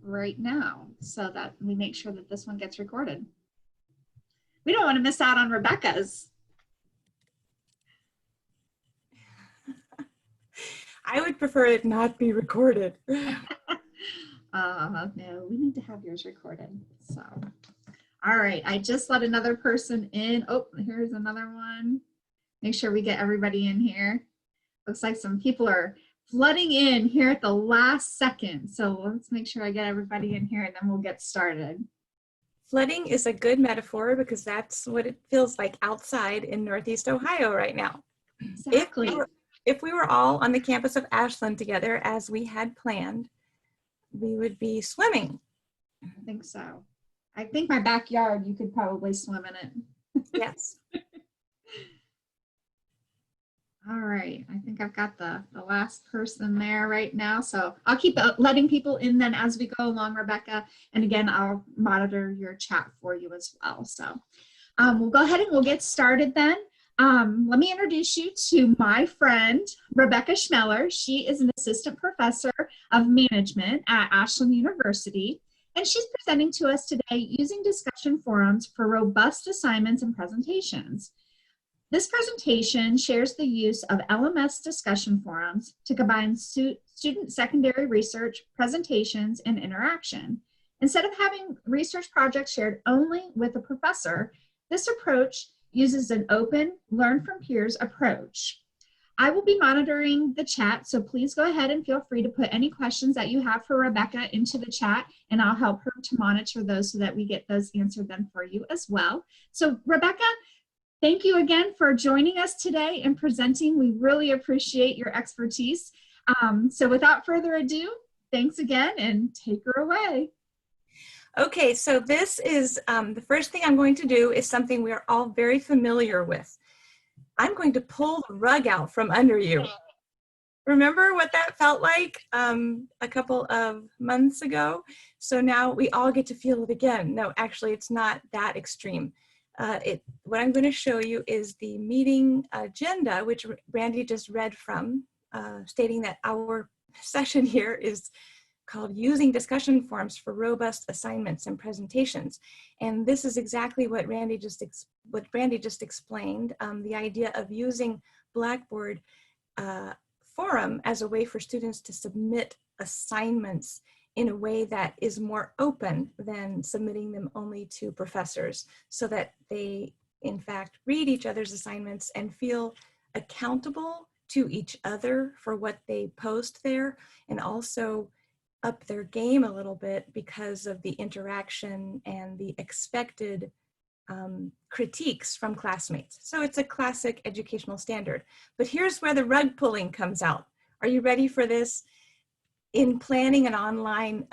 right now so that we make sure that this one gets recorded. We don't want to miss out on Rebecca's. I would prefer it not be recorded. No, we need to have yours recorded. So, all right, I just let another person in. Oh, here's another one. Make sure we get everybody in here. Looks like some people are flooding in here at the last second. So let's make sure I get everybody in here and then we'll get started. Flooding is a good metaphor because that's what it feels like outside in Northeast Ohio right now. Exactly. If we were all on the campus of Ashland together as we had planned, we would be swimming. I think so. I think my backyard, you could probably swim in it. Yes. All right, I think I've got the last person there right now. So I'll keep letting people in then as we go along, Rebecca. And again, I'll monitor your chat for you as well. So we'll go ahead and we'll get started then. Let me introduce you to my friend, Rebecca Schmeller. She is an assistant professor of management at Ashland University. And she's presenting to us today using discussion forums for robust assignments and presentations. This presentation shares the use of LMS discussion forums to combine student secondary research, presentations, and interaction. Instead of having research projects shared only with a professor, this approach uses an open, learn from peers approach. I will be monitoring the chat, so please go ahead and feel free to put any questions that you have for Rebecca into the chat, and I'll help her to monitor those so that we get those answered then for you as well. So Rebecca, thank you again for joining us today and presenting. We really appreciate your expertise. So without further ado, thanks again and take her away. Okay, so this is the first thing I'm going to do is something we are all very familiar with. I'm going to pull the rug out from under you. Remember what that felt like a couple of months ago? So now we all get to feel it again. No, actually, it's not that extreme. What I'm going to show you is the meeting agenda, which Randy just read from, stating that our session here is called Using Discussion Forums for Robust Assignments and Presentations. And this is exactly what Randy just explained, the idea of using Blackboard forum as a way for students to submit assignments in a way that is more open than submitting them only to professors, so that they in fact read each other's assignments and feel accountable to each other for what they post there, and also up their game a little bit because of the interaction and the expected critiques from classmates. So it's a classic educational standard. But here's where the rug pulling comes out. Are you ready for this? In planning an online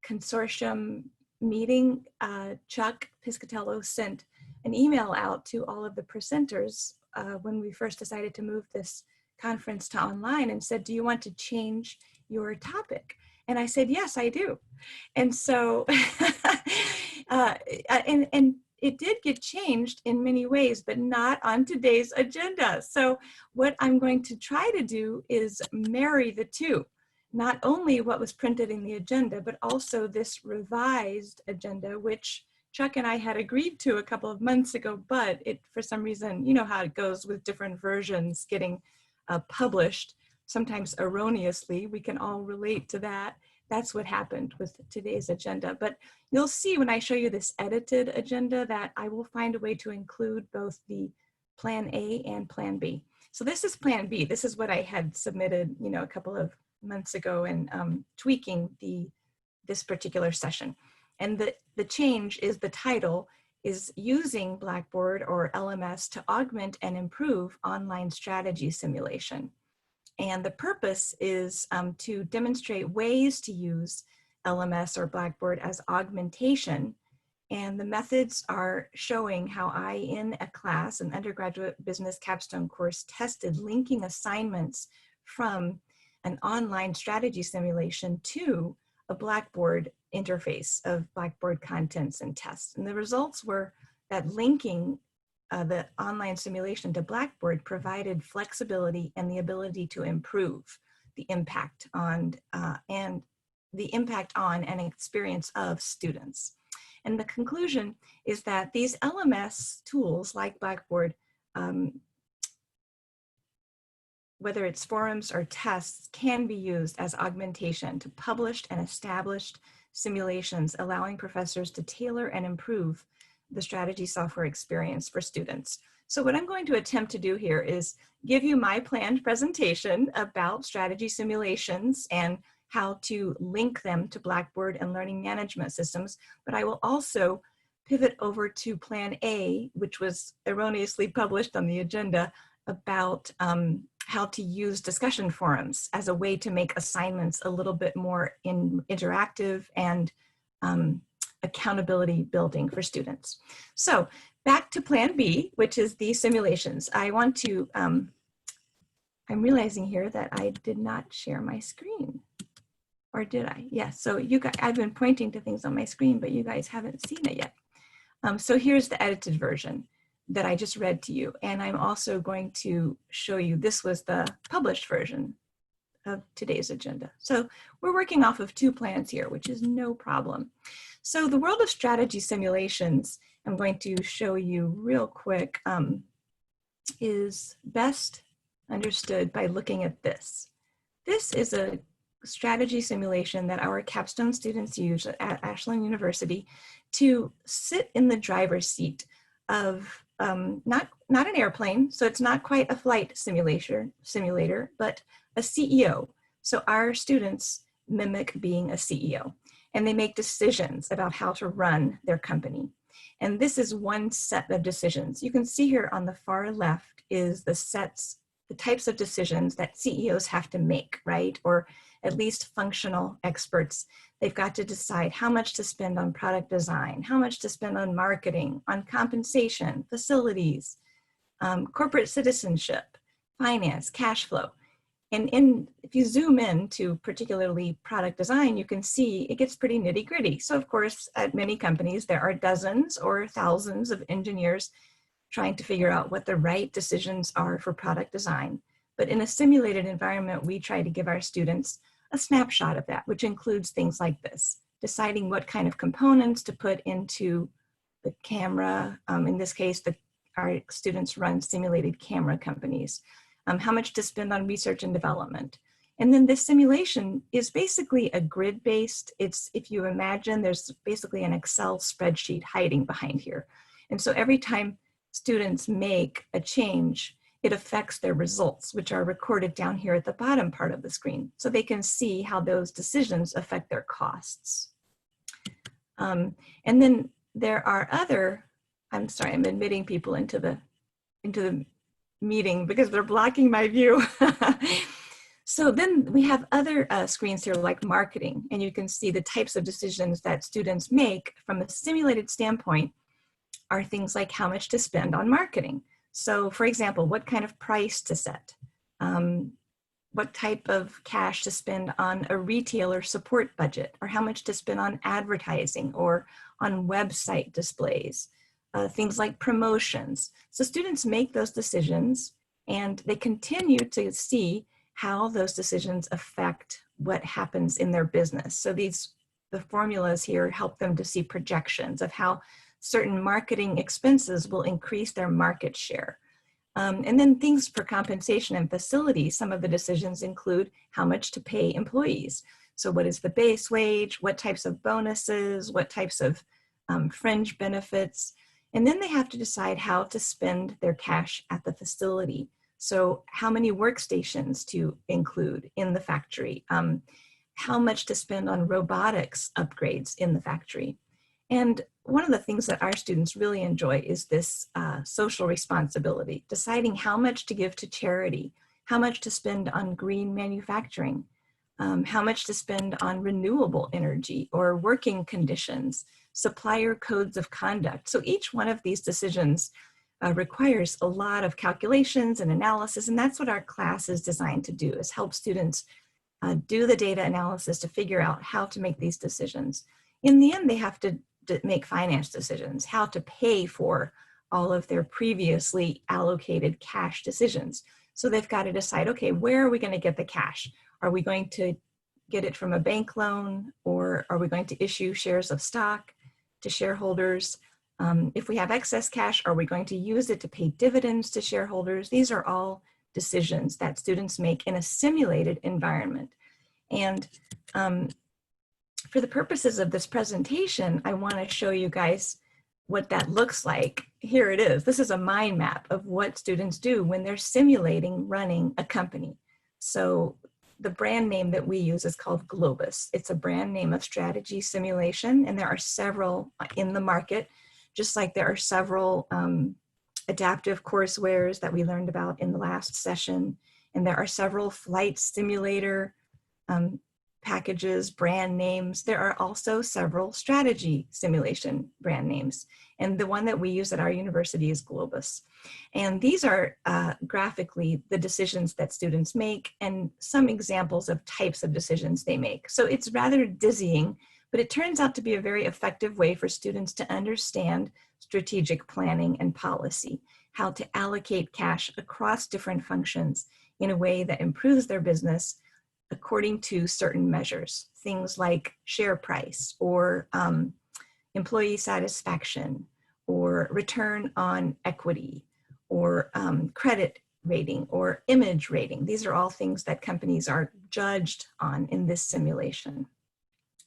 consortium meeting, Chuck Piscatello sent an email out to all of the presenters when we first decided to move this conference to online and said, do you want to change your topic? And I said, yes, I do. And so, and it did get changed in many ways, but not on today's agenda. So what I'm going to try to do is marry the two. Not only what was printed in the agenda, but also this revised agenda, which Chuck and I had agreed to a couple of months ago, but it, for some reason, you know how it goes with different versions getting published, sometimes erroneously. We can all relate to that. That's what happened with today's agenda. But you'll see when I show you this edited agenda that I will find a way to include both the Plan A and Plan B. So this is Plan B. This is what I had submitted, you know, a couple of months ago and tweaking this particular session. And the change is the title is Using Blackboard or LMS to Augment and Improve Online Strategy Simulation. And the purpose is to demonstrate ways to use LMS or Blackboard as augmentation. And the methods are showing how I, in a class, an undergraduate business capstone course, tested linking assignments from an online strategy simulation to a Blackboard interface of Blackboard contents and tests. And the results were that linking the online simulation to Blackboard provided flexibility and the ability to improve the impact on and the impact on and experience of students. And the conclusion is that these LMS tools like Blackboard, whether it's forums or tests, can be used as augmentation to published and established simulations, allowing professors to tailor and improve the strategy software experience for students. So what I'm going to attempt to do here is give you my planned presentation about strategy simulations and how to link them to Blackboard and learning management systems, but I will also pivot over to Plan A, which was erroneously published on the agenda, about how to use discussion forums as a way to make assignments a little bit more interactive and accountability building for students. So back to Plan B, which is the simulations. I want to, I'm realizing here that I did not share my screen. Or did I? Yes, so you guys, I've been pointing to things on my screen, but you guys haven't seen it yet. So here's the edited version that I just read to you. And I'm also going to show you, this was the published version of today's agenda. So we're working off of 2 plans here, which is no problem. So the world of strategy simulations, I'm going to show you real quick, is best understood by looking at this. This is a strategy simulation that our capstone students use at Ashland University to sit in the driver's seat of not an airplane, so it's not quite a flight simulator, but a CEO. So our students mimic being a CEO, and they make decisions about how to run their company. And this is one set of decisions. You can see here on the far left is the types of decisions that CEOs have to make, right? Or at least functional experts. They've got to decide how much to spend on product design, how much to spend on marketing, on compensation, facilities, corporate citizenship, finance, cash flow. And if you zoom in to particularly product design, you can see it gets pretty nitty gritty. So of course, at many companies, there are dozens or thousands of engineers trying to figure out what the right decisions are for product design. But in a simulated environment, we try to give our students a snapshot of that, which includes things like this: deciding what kind of components to put into the camera. In this case, our students run simulated camera companies. How much to spend on research and development. And then this simulation is basically a grid-based. It's, if you imagine, there's basically an Excel spreadsheet hiding behind here. And so every time students make a change, it affects their results, which are recorded down here at the bottom part of the screen. So they can see how those decisions affect their costs. And then there are other, I'm sorry, I'm admitting people into the meeting because they're blocking my view. So then we have other screens here like marketing, and you can see the types of decisions that students make from a simulated standpoint are things like how much to spend on marketing. So for example, what kind of price to set, what type of cash to spend on a retailer support budget, or how much to spend on advertising or on website displays, things like promotions. So students make those decisions and they continue to see how those decisions affect what happens in their business. So the formulas here help them to see projections of how certain marketing expenses will increase their market share. And then things for compensation and facilities, some of the decisions include how much to pay employees. So what is the base wage, what types of bonuses, what types of fringe benefits, and then they have to decide how to spend their cash at the facility. So how many workstations to include in the factory, how much to spend on robotics upgrades in the factory. And one of the things that our students really enjoy is this social responsibility, deciding how much to give to charity, how much to spend on green manufacturing, how much to spend on renewable energy or working conditions, supplier codes of conduct. So each one of these decisions requires a lot of calculations and analysis, and that's what our class is designed to do, is help students do the data analysis to figure out how to make these decisions. In the end, they have to make finance decisions, how to pay for all of their previously allocated cash decisions. So they've got to decide, okay, where are we going to get the cash? Are we going to get it from a bank loan, or are we going to issue shares of stock to shareholders? If we have excess cash, are we going to use it to pay dividends to shareholders? These are all decisions that students make in a simulated environment. And for the purposes of this presentation, I want to show you guys what that looks like. Here it is. This is a mind map of what students do when they're simulating running a company. So the brand name that we use is called Globus. It's a brand name of strategy simulation, and there are several in the market, just like there are several adaptive coursewares that we learned about in the last session, and there are several flight simulator packages, brand names. There are also several strategy simulation brand names. And the one that we use at our university is Globus. And these are graphically the decisions that students make and some examples of types of decisions they make. So it's rather dizzying, but it turns out to be a very effective way for students to understand strategic planning and policy, how to allocate cash across different functions in a way that improves their business according to certain measures, things like share price or employee satisfaction or return on equity or credit rating or image rating. These are all things that companies are judged on in this simulation.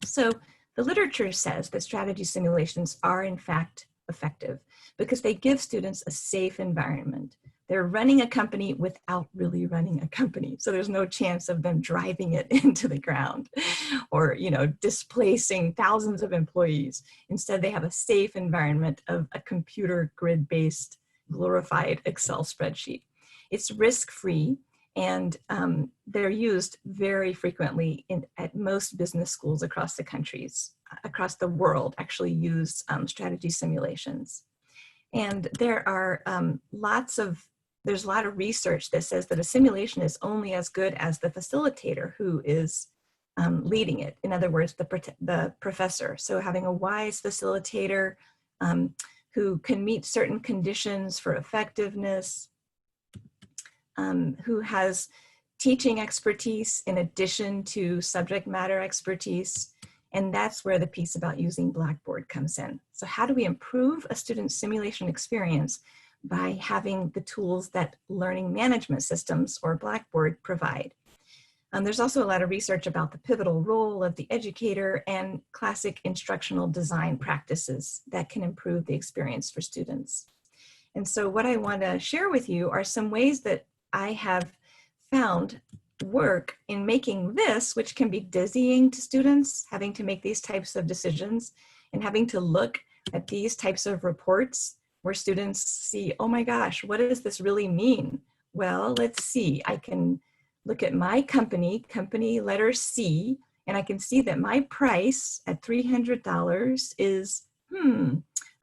So the literature says that strategy simulations are in fact effective because they give students a safe environment. They're running a company without really running a company. So there's no chance of them driving it into the ground or, displacing thousands of employees. Instead, they have a safe environment of a computer grid-based glorified Excel spreadsheet. It's risk-free, and they're used very frequently at most business schools across the world actually use strategy simulations. And there are there's a lot of research that says that a simulation is only as good as the facilitator who is leading it. In other words, the professor. So having a wise facilitator who can meet certain conditions for effectiveness, who has teaching expertise in addition to subject matter expertise. And that's where the piece about using Blackboard comes in. So how do we improve a student's simulation experience by having the tools that learning management systems or Blackboard provide? There's also a lot of research about the pivotal role of the educator and classic instructional design practices that can improve the experience for students. And so what I want to share with you are some ways that I have found work in making this, which can be dizzying to students, having to make these types of decisions and having to look at these types of reports where students see, oh my gosh, what does this really mean? Well, let's see. I can look at my company letter C, and I can see that my price at $300 is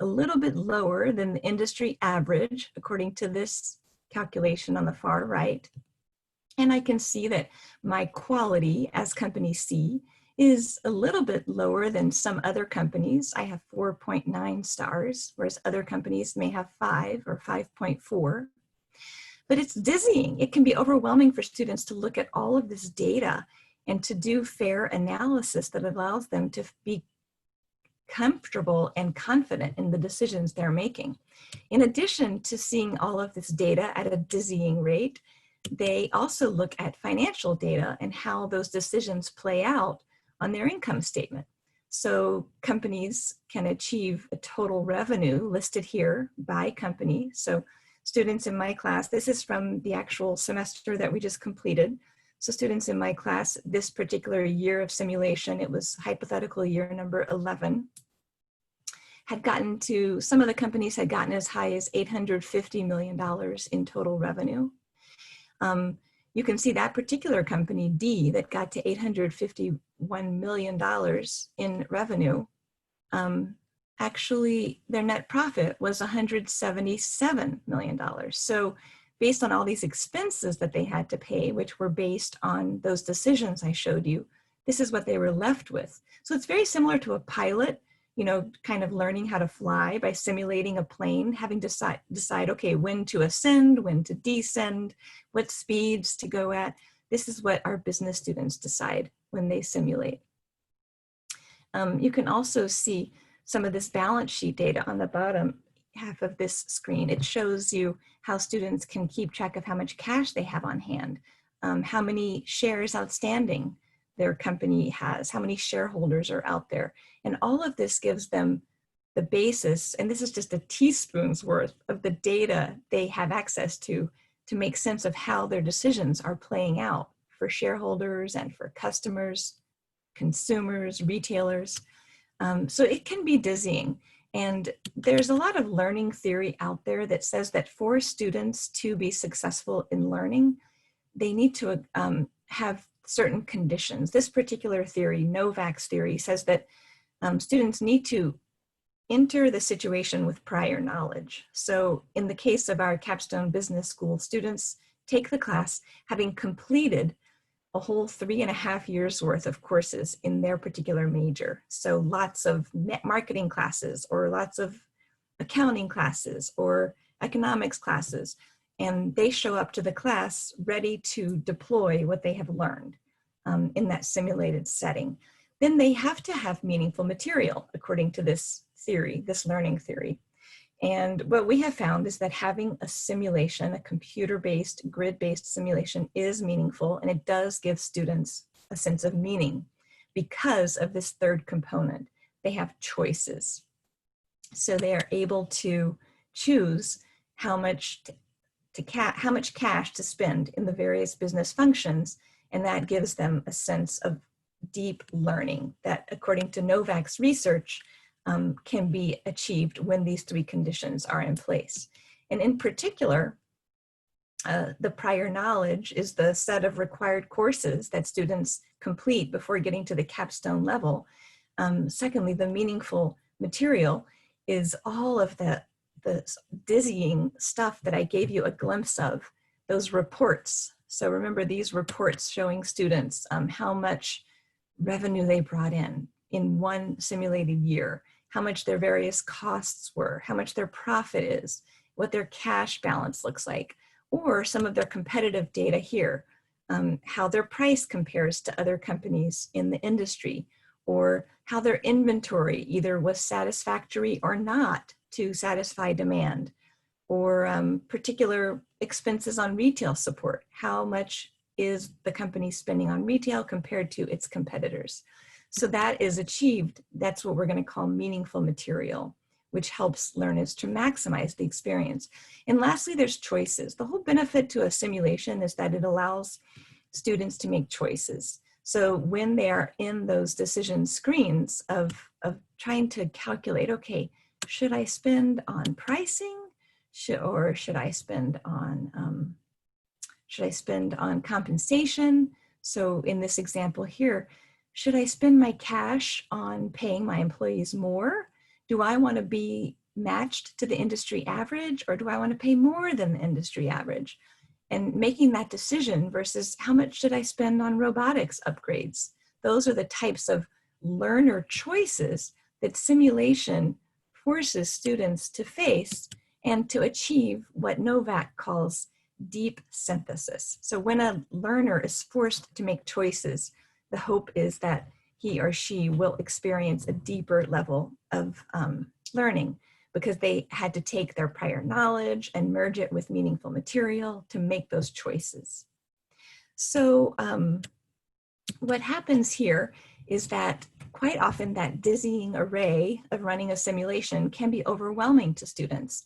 a little bit lower than the industry average, according to this calculation on the far right. And I can see that my quality as company C is a little bit lower than some other companies. I have 4.9 stars, whereas other companies may have 5 or 5.4. But it's dizzying. It can be overwhelming for students to look at all of this data and to do fair analysis that allows them to be comfortable and confident in the decisions they're making. In addition to seeing all of this data at a dizzying rate, they also look at financial data and how those decisions play out on their income statement. So companies can achieve a total revenue listed here by company. So students in my class, this is from the actual semester that we just completed. So students in my class, this particular year of simulation, it was hypothetical year number 11, had gotten to, some of the companies had gotten as high as $850 million in total revenue. You can see that particular company, D, that got to $851 million in revenue. Actually, their net profit was $177 million. So based on all these expenses that they had to pay, which were based on those decisions I showed you, this is what they were left with. So it's very similar to a pilot, kind of learning how to fly by simulating a plane, having to decide, okay, when to ascend, when to descend, what speeds to go at. This is what our business students decide when they simulate. You can also see some of this balance sheet data on the bottom half of this screen. It shows you how students can keep track of how much cash they have on hand, how many shares outstanding their company has, how many shareholders are out there. And all of this gives them the basis, and this is just a teaspoon's worth of the data they have access to make sense of how their decisions are playing out for shareholders and for customers, consumers, retailers. So it can be dizzying. And there's a lot of learning theory out there that says that for students to be successful in learning, they need to have certain conditions. This particular theory, Novak's theory, says that students need to enter the situation with prior knowledge. So in the case of our Capstone Business School, students take the class having completed a whole 3.5 years worth of courses in their particular major. So lots of marketing classes, or lots of accounting classes, or economics classes. And they show up to the class ready to deploy what they have learned in that simulated setting. Then they have to have meaningful material according to this theory, this learning theory. And what we have found is that having a simulation, a computer-based, grid-based simulation is meaningful, and it does give students a sense of meaning because of this third component. They have choices. So they are able to choose how much cash to spend in the various business functions, and that gives them a sense of deep learning that, according to Novak's research, can be achieved when these three conditions are in place. And in particular, the prior knowledge is the set of required courses that students complete before getting to the capstone level. Secondly, the meaningful material is all of the dizzying stuff that I gave you a glimpse of, those reports. So remember these reports showing students how much revenue they brought in one simulated year, how much their various costs were, how much their profit is, what their cash balance looks like, or some of their competitive data here, how their price compares to other companies in the industry, or how their inventory either was satisfactory or not to satisfy demand, or particular expenses on retail support. How much is the company spending on retail compared to its competitors? So that is achieved. That's what we're going to call meaningful material, which helps learners to maximize the experience. And lastly, there's choices. The whole benefit to a simulation is that it allows students to make choices. So when they are in those decision screens of trying to calculate, okay, should I spend on pricing, or should I spend on compensation? So in this example here, should I spend my cash on paying my employees more? Do I want to be matched to the industry average, or do I want to pay more than the industry average? And making that decision versus how much should I spend on robotics upgrades? Those are the types of learner choices that simulation forces students to face and to achieve what Novak calls deep synthesis. So when a learner is forced to make choices, the hope is that he or she will experience a deeper level of learning, because they had to take their prior knowledge and merge it with meaningful material to make those choices. So what happens here is that quite often that dizzying array of running a simulation can be overwhelming to students.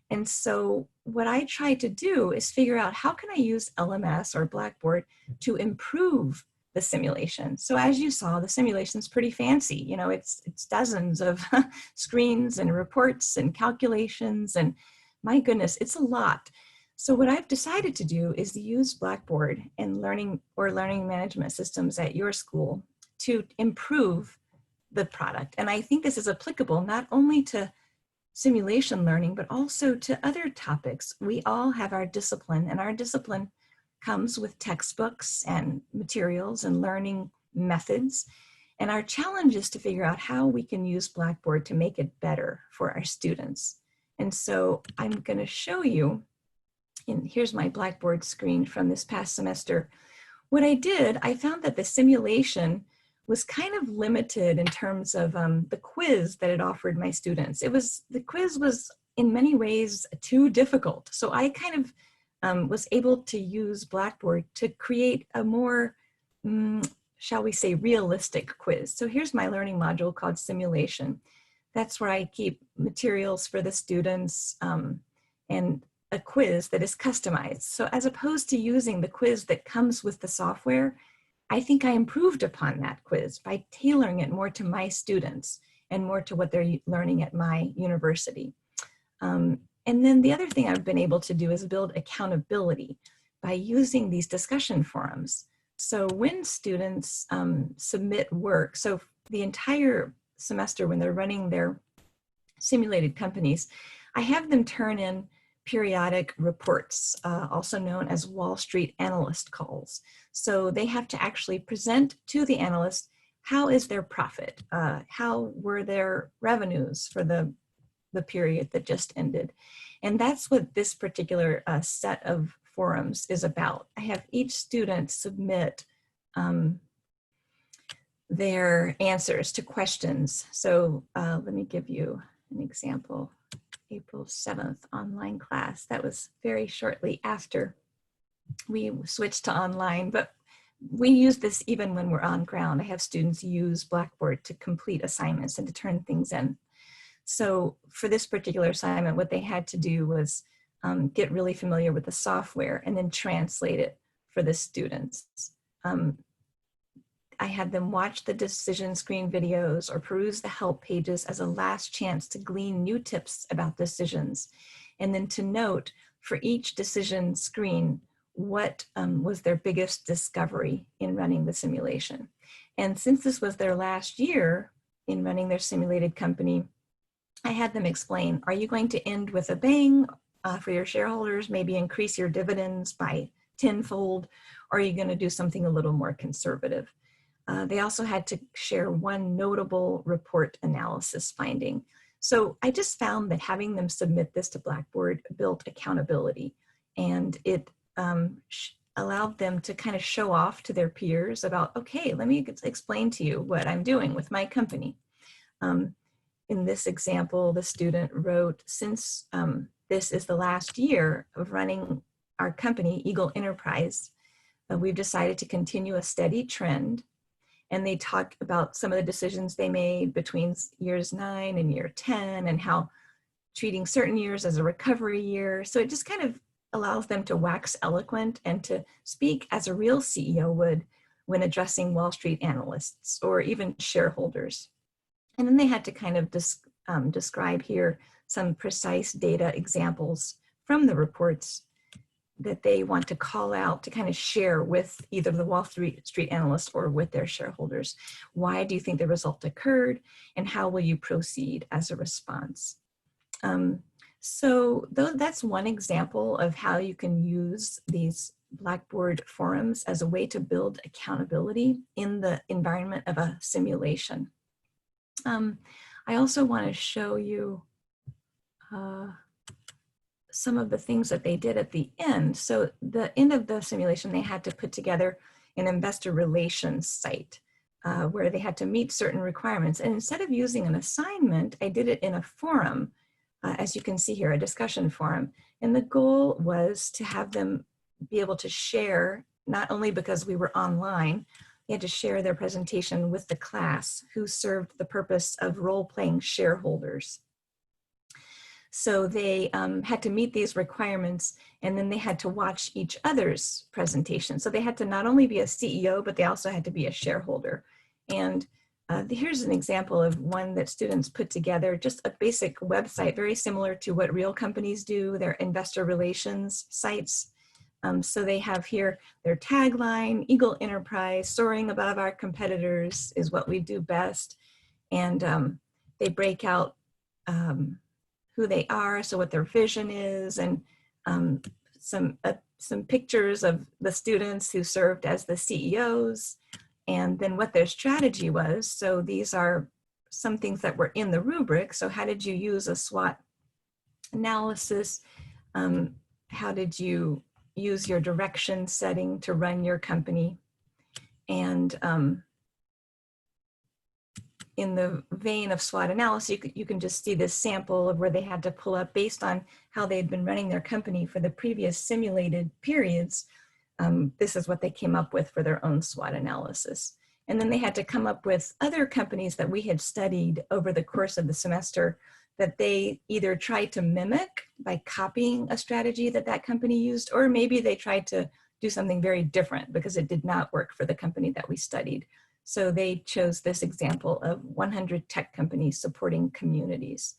And so what I try to do is figure out, how can I use LMS or Blackboard to improve the simulation? So as you saw, the simulation is pretty fancy. You know, it's dozens of screens and reports and calculations, and my goodness, it's a lot. So what I've decided to do is use Blackboard and learning management systems at your school to improve the product. And I think this is applicable not only to simulation learning, but also to other topics. We all have our discipline, and our discipline comes with textbooks and materials and learning methods. And our challenge is to figure out how we can use Blackboard to make it better for our students. And so I'm going to show you, and here's my Blackboard screen from this past semester, what I did, I found that the simulation was kind of limited in terms of the quiz that it offered my students. The quiz was in many ways too difficult. So I kind of was able to use Blackboard to create a more, shall we say, realistic quiz. So here's my learning module called simulation. That's where I keep materials for the students and a quiz that is customized. So as opposed to using the quiz that comes with the software, I think I improved upon that quiz by tailoring it more to my students and more to what they're learning at my university. And then the other thing I've been able to do is build accountability by using these discussion forums. So when students submit work, so the entire semester when they're running their simulated companies, I have them turn in periodic reports, also known as Wall Street analyst calls. So they have to actually present to the analyst, how is their profit? How were their revenues for the period that just ended? And that's what this particular set of forums is about. I have each student submit their answers to questions. So let me give you an example. April 7th online class. That was very shortly after we switched to online, but we use this even when we're on ground. I have students use Blackboard to complete assignments and to turn things in. So for this particular assignment, what they had to do was get really familiar with the software and then translate it for the students. I had them watch the decision screen videos or peruse the help pages as a last chance to glean new tips about decisions. And then to note for each decision screen, what was their biggest discovery in running the simulation. And since this was their last year in running their simulated company, I had them explain, are you going to end with a bang for your shareholders, maybe increase your dividends by tenfold, or are you going to do something a little more conservative? They also had to share one notable report analysis finding. So I just found that having them submit this to Blackboard built accountability, and it allowed them to kind of show off to their peers about, okay, let me explain to you what I'm doing with my company. In this example, the student wrote, since this is the last year of running our company, Eagle Enterprise, we've decided to continue a steady trend. And they talk about some of the decisions they made between years 9 and year 10 and how treating certain years as a recovery year. So it just kind of allows them to wax eloquent and to speak as a real CEO would when addressing Wall Street analysts or even shareholders. And then they had to kind of describe here some precise data examples from the reports that they want to call out to kind of share with either the Wall Street analysts or with their shareholders. Why do you think the result occurred, and how will you proceed as a response? So that's one example of how you can use these Blackboard forums as a way to build accountability in the environment of a simulation. I also want to show you some of the things that they did at the end. So the end of the simulation, they had to put together an investor relations site where they had to meet certain requirements. And instead of using an assignment, I did it in a forum, as you can see here, a discussion forum. And the goal was to have them be able to share, not only because we were online, they had to share their presentation with the class who served the purpose of role-playing shareholders. So they had to meet these requirements, and then they had to watch each other's presentation. So they had to not only be a CEO, but they also had to be a shareholder. And here's an example of one that students put together, just a basic website, very similar to what real companies do, their investor relations sites. So they have here their tagline, Eagle Enterprise, soaring above our competitors is what we do best. And they break out who they are, so what their vision is, and some pictures of the students who served as the CEOs, and then what their strategy was. So these are some things that were in the rubric. So how did you use a SWOT analysis? How did you use your direction setting to run your company. And in the vein of SWOT analysis, you can just see this sample of where they had to pull up based on how they had been running their company for the previous simulated periods. This is what they came up with for their own SWOT analysis. And then they had to come up with other companies that we had studied over the course of the semester that they either tried to mimic by copying a strategy that that company used, or maybe they tried to do something very different because it did not work for the company that we studied. So they chose this example of 100 tech companies supporting communities.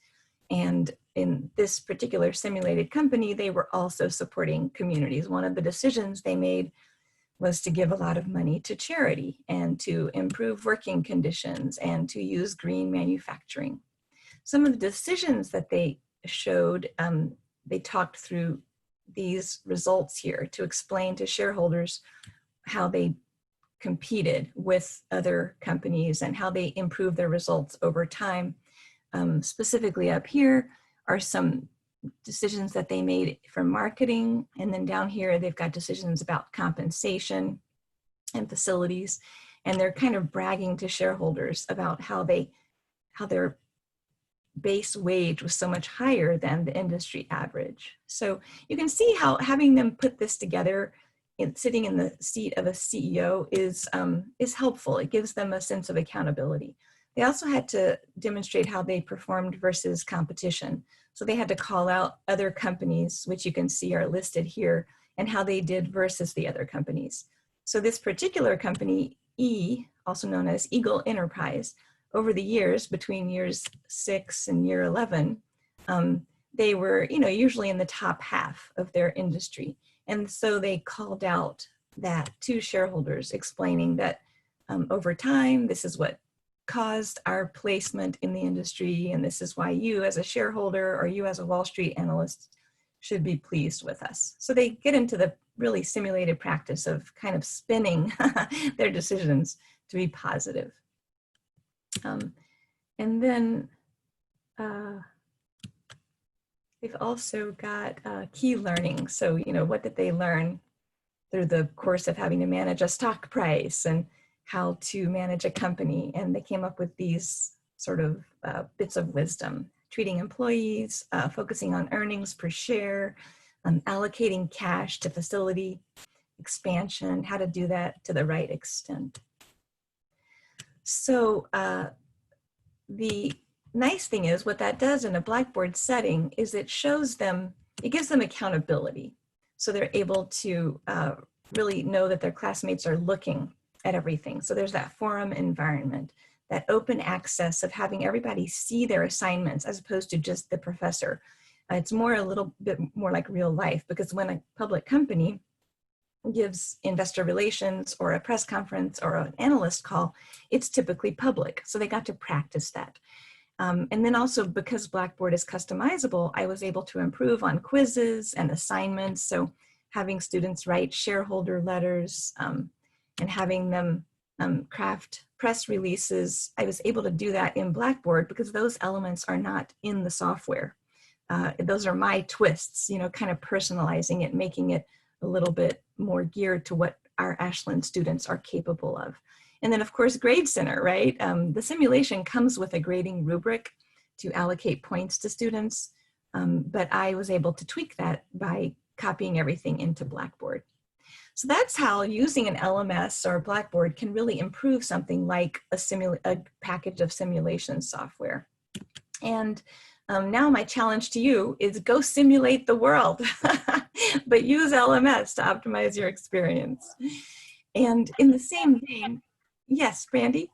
And in this particular simulated company, they were also supporting communities. One of the decisions they made was to give a lot of money to charity and to improve working conditions and to use green manufacturing. Some of the decisions that they showed, they talked through these results here to explain to shareholders how they competed with other companies and how they improved their results over time. Specifically up here are some decisions that they made for marketing, and then down here they've got decisions about compensation and facilities, and they're kind of bragging to shareholders about how their base wage was so much higher than the industry average. So you can see how having them put this together sitting in the seat of a CEO is helpful. It gives them a sense of accountability. They also had to demonstrate how they performed versus competition. So they had to call out other companies, which you can see are listed here, and how they did versus the other companies. So this particular company, E, also known as Eagle Enterprise, over the years, between years 6 and year 11, they were, usually in the top half of their industry. And so they called out that to shareholders, explaining that over time, this is what caused our placement in the industry, and this is why you as a shareholder or you as a Wall Street analyst should be pleased with us. So they get into the really simulated practice of kind of spinning their decisions to be positive. And then they've also got key learning. So, what did they learn through the course of having to manage a stock price and how to manage a company? And they came up with these sort of bits of wisdom: treating employees, focusing on earnings per share, allocating cash to facility expansion, how to do that to the right extent. So the nice thing is what that does in a Blackboard setting is it shows them, it gives them accountability. So they're able to really know that their classmates are looking at everything. So there's that forum environment, that open access of having everybody see their assignments as opposed to just the professor. It's a little bit more like real life, because when a public company gives investor relations or a press conference or an analyst call, it's typically public. So they got to practice that. And then also, because Blackboard is customizable, I was able to improve on quizzes and assignments. So having students write shareholder letters and having them craft press releases, I was able to do that in Blackboard because those elements are not in the software. Those are my twists, kind of personalizing it, making it a little bit more geared to what our Ashland students are capable of. And then, of course, Grade Center, right? The simulation comes with a grading rubric to allocate points to students, but I was able to tweak that by copying everything into Blackboard. So that's how using an LMS or Blackboard can really improve something like a package of simulation software. And now my challenge to you is go simulate the world, but use LMS to optimize your experience. And in the same vein, yes, Brandy?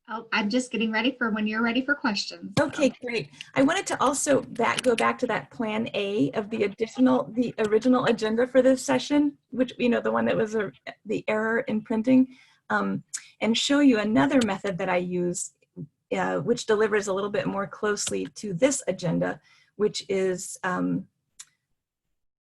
Oh, I'm just getting ready for when you're ready for questions. Okay, great. I wanted to also go back to that plan A of the original agenda for this session, which, the one that was the error in printing, and show you another method that I use, which delivers a little bit more closely to this agenda, which is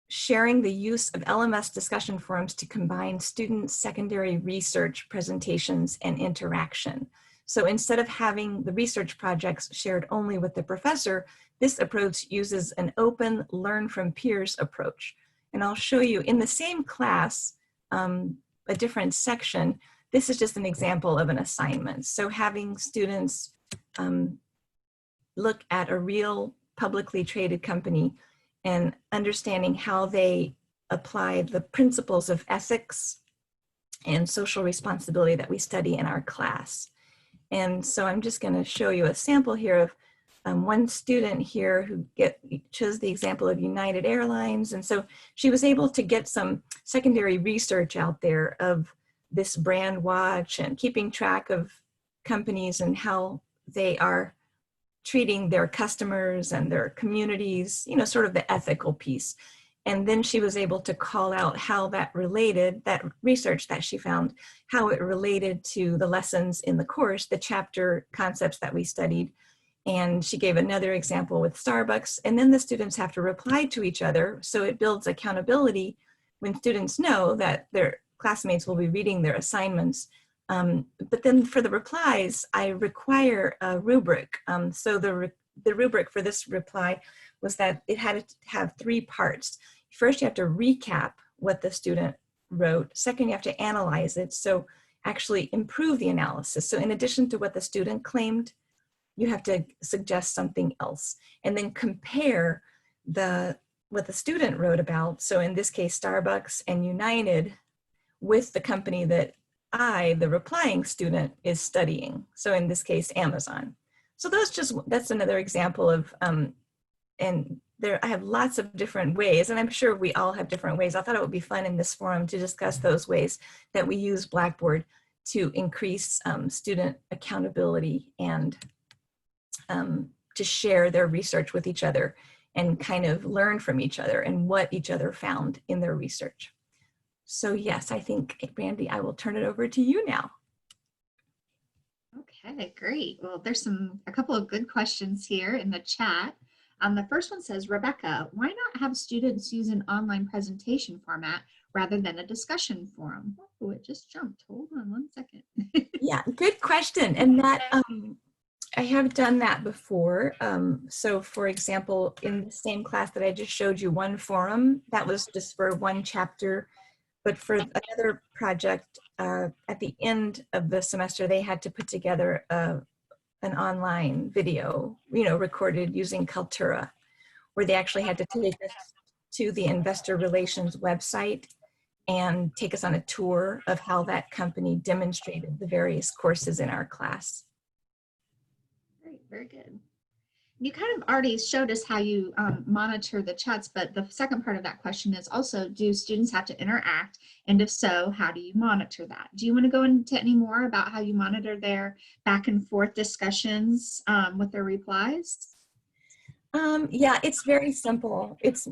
sharing the use of LMS discussion forums to combine student secondary research presentations and interaction. So instead of having the research projects shared only with the professor, this approach uses an open learn from peers approach. And I'll show you in the same class, a different section. This is just an example of an assignment. So having students look at a real publicly traded company and understanding how they apply the principles of ethics and social responsibility that we study in our class. And so I'm just going to show you a sample here of one student here who chose the example of United Airlines. And so she was able to get some secondary research out there of this brand watch and keeping track of companies and how they are treating their customers and their communities, you know, sort of the ethical piece. And then she was able to call out how that related, that research that she found, how it related to the lessons in the course, the chapter concepts that we studied. And she gave another example with Starbucks. And then the students have to reply to each other. So it builds accountability when students know that their classmates will be reading their assignments. But then for the replies, I require a rubric. So the rubric for this reply was that it had to have 3 parts. First, you have to recap what the student wrote. Second, you have to analyze it. So actually improve the analysis. So in addition to what the student claimed, you have to suggest something else. And then compare what the student wrote about. So in this case, Starbucks and United with the company that I, the replying student, is studying. So in this case, Amazon. So that's another example of, and I have lots of different ways, and I'm sure we all have different ways. I thought it would be fun in this forum to discuss those ways that we use Blackboard to increase student accountability and to share their research with each other and kind of learn from each other and what each other found in their research. So yes, I think, Randy, I will turn it over to you now. Okay, great. Well, there's a couple of good questions here in the chat. The first one says, Rebecca, why not have students use an online presentation format rather than a discussion forum? Oh, it just jumped. Hold on one second. Yeah, good question. And that I have done that before. So for example, in the same class that I just showed you, one forum, that was just for one chapter. But for another project, at the end of the semester, they had to put together an online video, you know, recorded using Kaltura, where they actually had to take us to the investor relations website and take us on a tour of how that company demonstrated the various courses in our class. Great, very good. You kind of already showed us how you monitor the chats, but the second part of that question is also, do students have to interact? And if so, how do you monitor that? Do you want to go into any more about how you monitor their back and forth discussions with their replies? Yeah, it's very simple. It's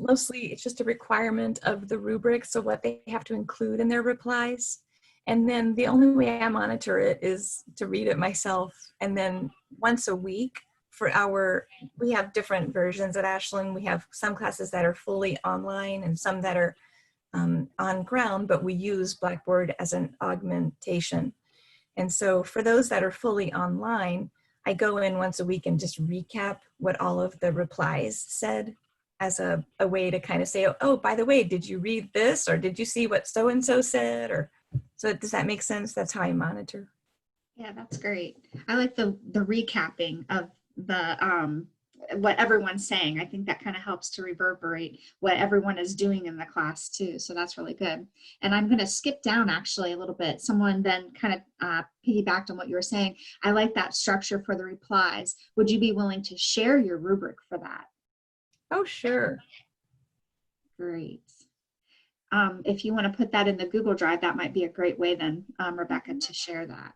just a requirement of the rubric, so what they have to include in their replies. And then the only way I monitor it is to read it myself. And then once a week, we have different versions at Ashland. We have some classes that are fully online and some that are on ground, but we use Blackboard as an augmentation. And so for those that are fully online, I go in once a week and just recap what all of the replies said as a way to kind of say, oh, by the way, did you read this? Or did you see what so-and-so said? Or so does that make sense? That's how I monitor. Yeah, that's great. I like the recapping of the what everyone's saying. I think that kind of helps to reverberate what everyone is doing in the class too. So that's really good. And I'm going to skip down actually a little bit. Someone then kind of piggybacked on what you were saying. I like that structure for the replies. Would you be willing to share your rubric for that? Oh, sure. Great. If you want to put that in the Google Drive, that might be a great way then, Rebecca, to share that.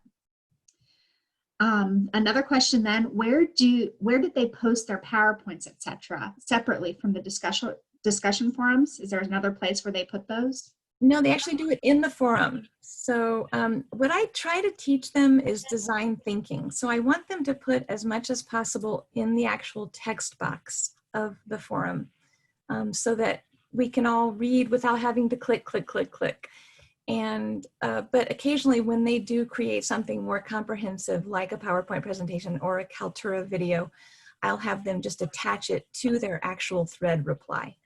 Another question then, where did they post their PowerPoints, etc., separately from the discussion forums? Is there another place where they put those? No, they actually do it in the forum. So what I try to teach them is design thinking. So I want them to put as much as possible in the actual text box of the forum so that we can all read without having to click, click, click, click. And but occasionally when they do create something more comprehensive like a PowerPoint presentation or a Kaltura video, I'll have them just attach it to their actual thread reply.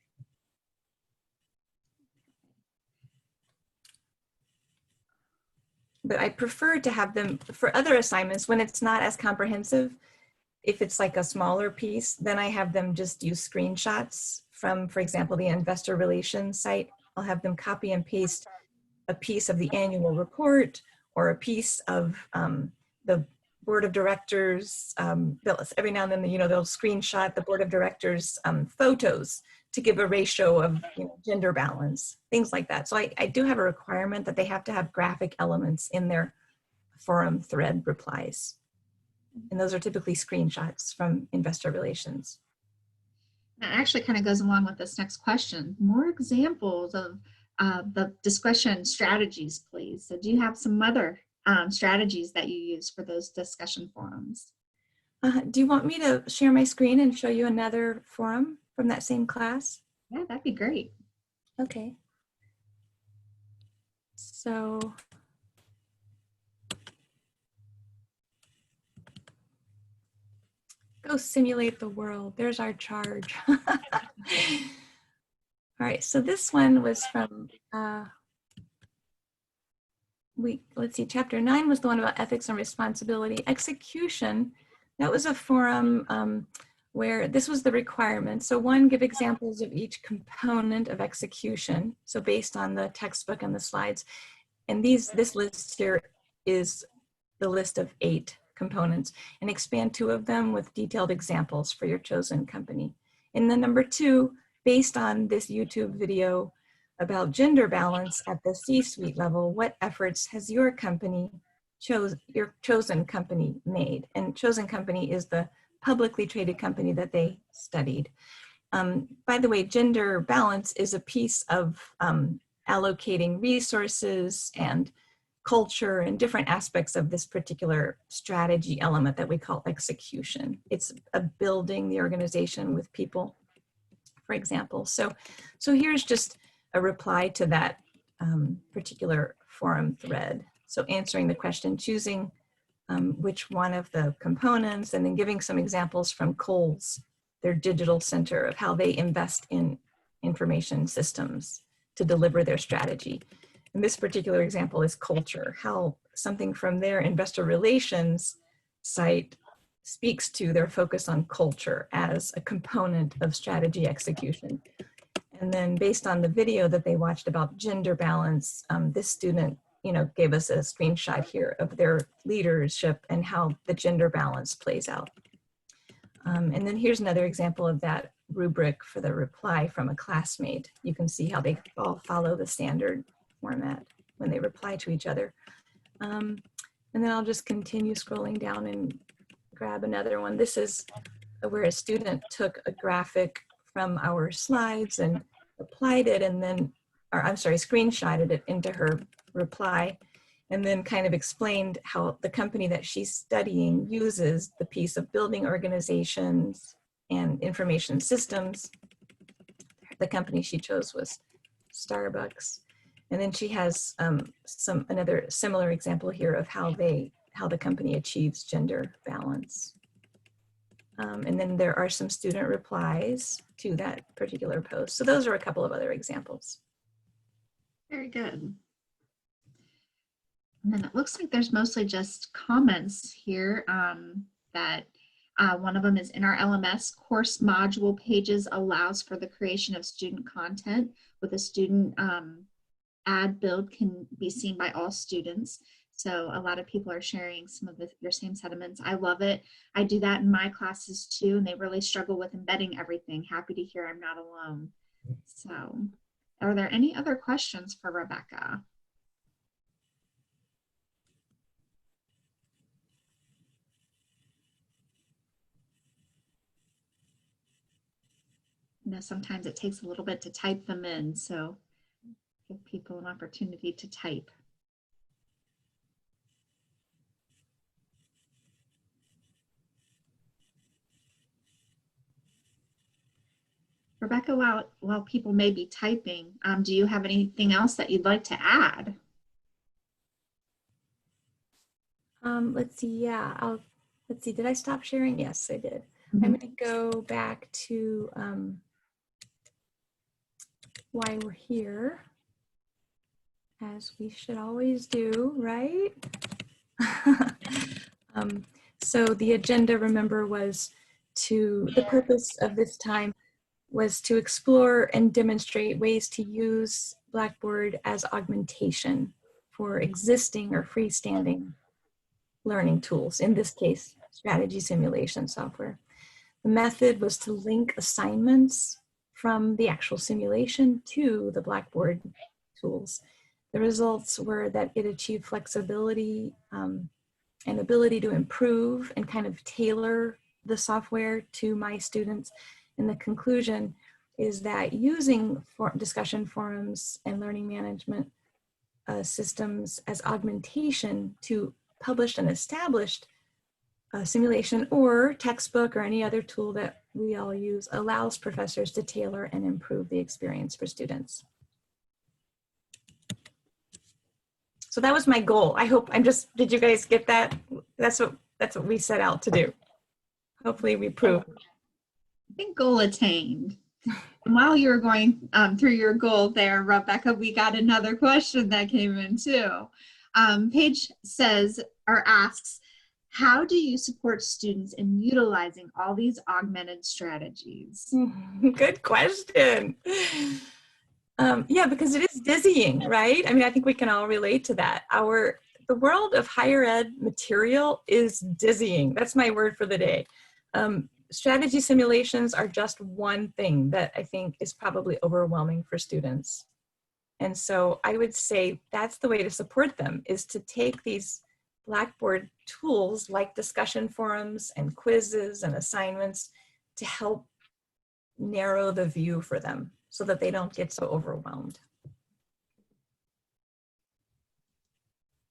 but I prefer to have them for other assignments when it's not as comprehensive. If it's like a smaller piece, then I have them just use screenshots from, for example, the investor relations site. I'll have them copy and paste a piece of the annual report or a piece of the board of directors. Every now and then, they'll screenshot the board of directors photos to give a ratio of gender balance, things like that. So I do have a requirement that they have to have graphic elements in their forum thread replies. And those are typically screenshots from investor relations. That actually kind of goes along with this next question. More examples of the discussion strategies, please. So do you have some other strategies that you use for those discussion forums? Do you want me to share my screen and show you another forum from that same class? Yeah, that'd be great. Okay. So go simulate the world. There's our charge. All right, so this one was from, let's see, chapter 9 was the one about ethics and responsibility. Execution, that was a forum where this was the requirement. So one, give examples of each component of execution. So based on the textbook and the slides. And this list here is the list of 8 components, and expand 2 of them with detailed examples for your chosen company. And then number 2, based on this YouTube video about gender balance at the C-suite level, what efforts has your chosen company made? And chosen company is the publicly traded company that they studied. By the way, gender balance is a piece of allocating resources and culture and different aspects of this particular strategy element that we call execution. It's a building the organization with people, for example. So here's just a reply to that particular forum thread. So answering the question, choosing which one of the components, and then giving some examples from Kohl's, their digital center, of how they invest in information systems to deliver their strategy. And this particular example is culture, how something from their investor relations site speaks to their focus on culture as a component of strategy execution. And then based on the video that they watched about gender balance, this student gave us a screenshot here of their leadership and how the gender balance plays out. And then here's another example of that rubric for the reply from a classmate. You can see how they all follow the standard format when they reply to each other. And then I'll just continue scrolling down and grab another one. This is where a student took a graphic from our slides and applied it, and then, screenshotted it into her reply, and then kind of explained how the company that she's studying uses the piece of building organizations and information systems. The company she chose was Starbucks. And then she has another similar example here of how the company achieves gender balance. And then there are some student replies to that particular post. So those are a couple of other examples. Very good. And then it looks like there's mostly just comments here that one of them is, in our LMS course module pages allows for the creation of student content with a student ad build can be seen by all students. So a lot of people are sharing some of your same sentiments. I love it. I do that in my classes too, and they really struggle with embedding everything. Happy to hear I'm not alone. So are there any other questions for Rebecca? Sometimes it takes a little bit to type them in, so give people an opportunity to type. Rebecca, while people may be typing, do you have anything else that you'd like to add? Let's see, yeah, let's see, did I stop sharing? Yes, I did. I'm going to go back to why we're here. as we should always do, right? So the agenda, remember, was the purpose of this time was to explore and demonstrate ways to use Blackboard as augmentation for existing or freestanding learning tools, in this case, strategy simulation software. The method was to link assignments from the actual simulation to the Blackboard tools. The results were that it achieved flexibility and ability to improve and kind of tailor the software to my students. And the conclusion is that using discussion forums and learning management systems as augmentation to published and established simulation or textbook or any other tool that we all use allows professors to tailor and improve the experience for students. So that was my goal. I hope did you guys get that? That's what we set out to do. Hopefully we proved. I think goal attained. And while you were going through your goal there, Rebecca, we got another question that came in too. Paige says or asks, how do you support students in utilizing all these augmented strategies? Good question. Yeah, because it is dizzying, right? I mean, I think we can all relate to that. The world of higher ed material is dizzying. That's my word for the day. Strategy simulations are just one thing that I think is probably overwhelming for students. And so I would say that's the way to support them, is to take these Blackboard tools like discussion forums and quizzes and assignments to help narrow the view for them so that they don't get so overwhelmed.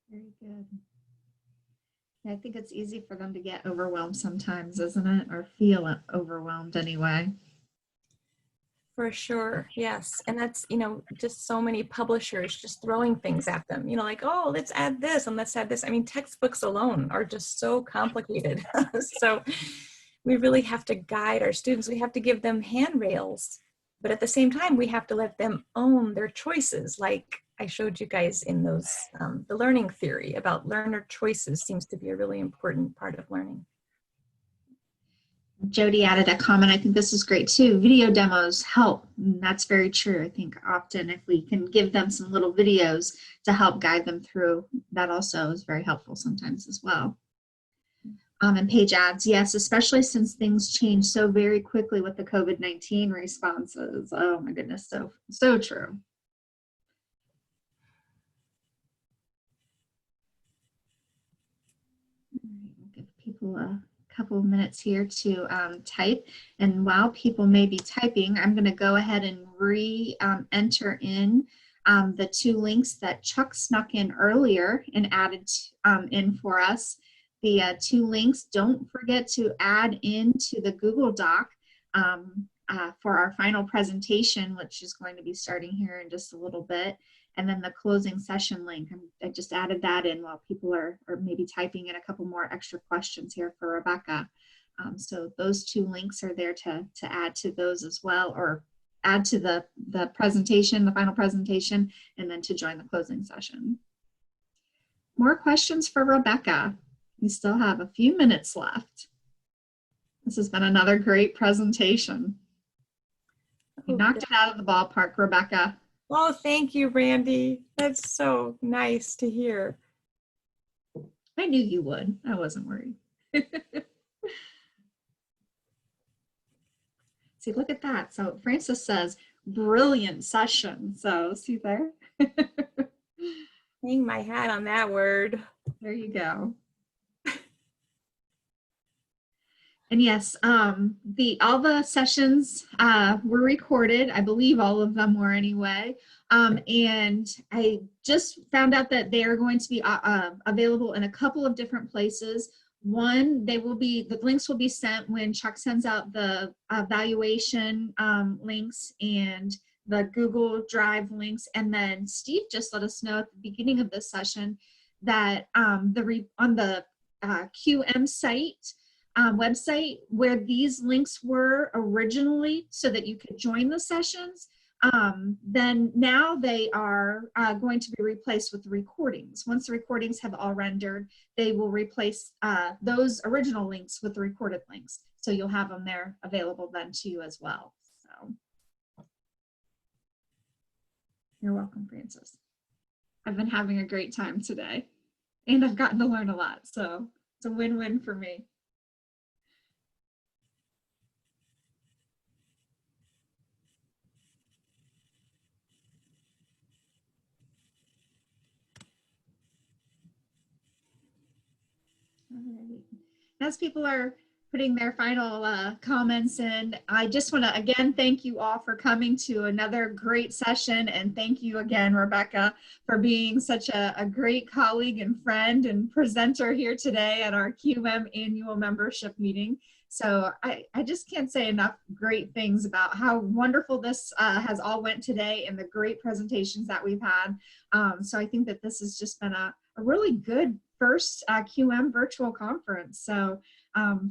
Very good. I think it's easy for them to get overwhelmed sometimes, isn't it? Or feel overwhelmed anyway. For sure, yes. And that's, just so many publishers just throwing things at them, like, oh, let's add this and let's add this. I mean, textbooks alone are just so complicated. So we really have to guide our students. We have to give them handrails, but at the same time, we have to let them own their choices. Like I showed you guys in those, the learning theory about learner choices seems to be a really important part of learning. Jody added a comment. I think this is great too. Video demos help. And that's very true. I think often if we can give them some little videos to help guide them through, that also is very helpful sometimes as well. And Paige adds, yes, especially since things change so very quickly with the COVID-19 responses. Oh my goodness, so true. We'll give people a couple of minutes here to type, and while people may be typing, I'm going to go ahead and enter in the two links that Chuck snuck in earlier and added in for us. The two links, don't forget to add into the Google Doc for our final presentation, which is going to be starting here in just a little bit. And then the closing session link, I just added that in while people are maybe typing in a couple more extra questions here for Rebecca. So those two links are there to add to those as well, or add to the presentation, the final presentation, and then to join the closing session. More questions for Rebecca. We still have a few minutes left. This has been another great presentation. You knocked it out of the ballpark, Rebecca. Oh, thank you, Randy. That's so nice to hear. I knew you would. I wasn't worried. See, look at that. So Francis says, brilliant session. So see there? Hang my hat on that word. There you go. And yes, all the sessions were recorded. I believe all of them were anyway. And I just found out that they are going to be available in a couple of different places. One, the links will be sent when Chuck sends out the evaluation links and the Google Drive links. And then Steve just let us know at the beginning of this session that on the QM site, website where these links were originally so that you could join the sessions, then now they are going to be replaced with the recordings. Once the recordings have all rendered, they will replace those original links with the recorded links. So you'll have them there available then to you as well. So you're welcome, Francis. I've been having a great time today and I've gotten to learn a lot. So it's a win-win for me. All right. As people are putting their final comments in, I just want to again thank you all for coming to another great session, and thank you again, Rebecca, for being such a great colleague and friend and presenter here today at our QM annual membership meeting. So I just can't say enough great things about how wonderful this has all went today and the great presentations that we've had. So I think that this has just been a really good first QM virtual conference. So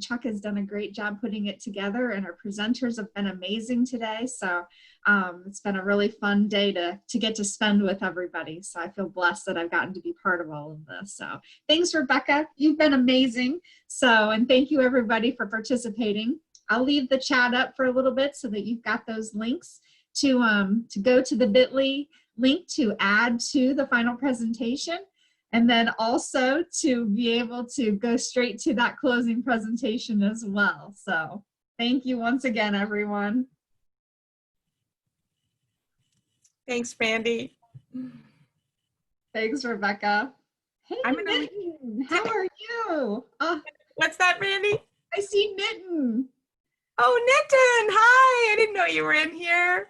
Chuck has done a great job putting it together, and our presenters have been amazing today. So it's been a really fun day to get to spend with everybody. So I feel blessed that I've gotten to be part of all of this. So thanks, Rebecca. You've been amazing. So, and thank you everybody for participating. I'll leave the chat up for a little bit so that you've got those links to go to the bit.ly link to add to the final presentation. And then also to be able to go straight to that closing presentation as well. So thank you once again, everyone. Thanks, Randy. Thanks, Rebecca. Hey, Mitten, how are you? What's that, Randy? I see Mitten. Oh, Nitin, hi. I didn't know you were in here.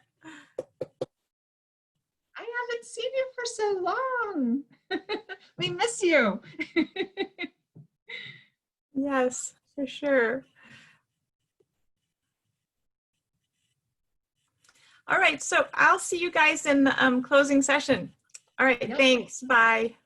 I haven't seen you for so long. We miss you. Yes, for sure. All right, so I'll see you guys in the closing session. All right, Yep. thanks. Bye.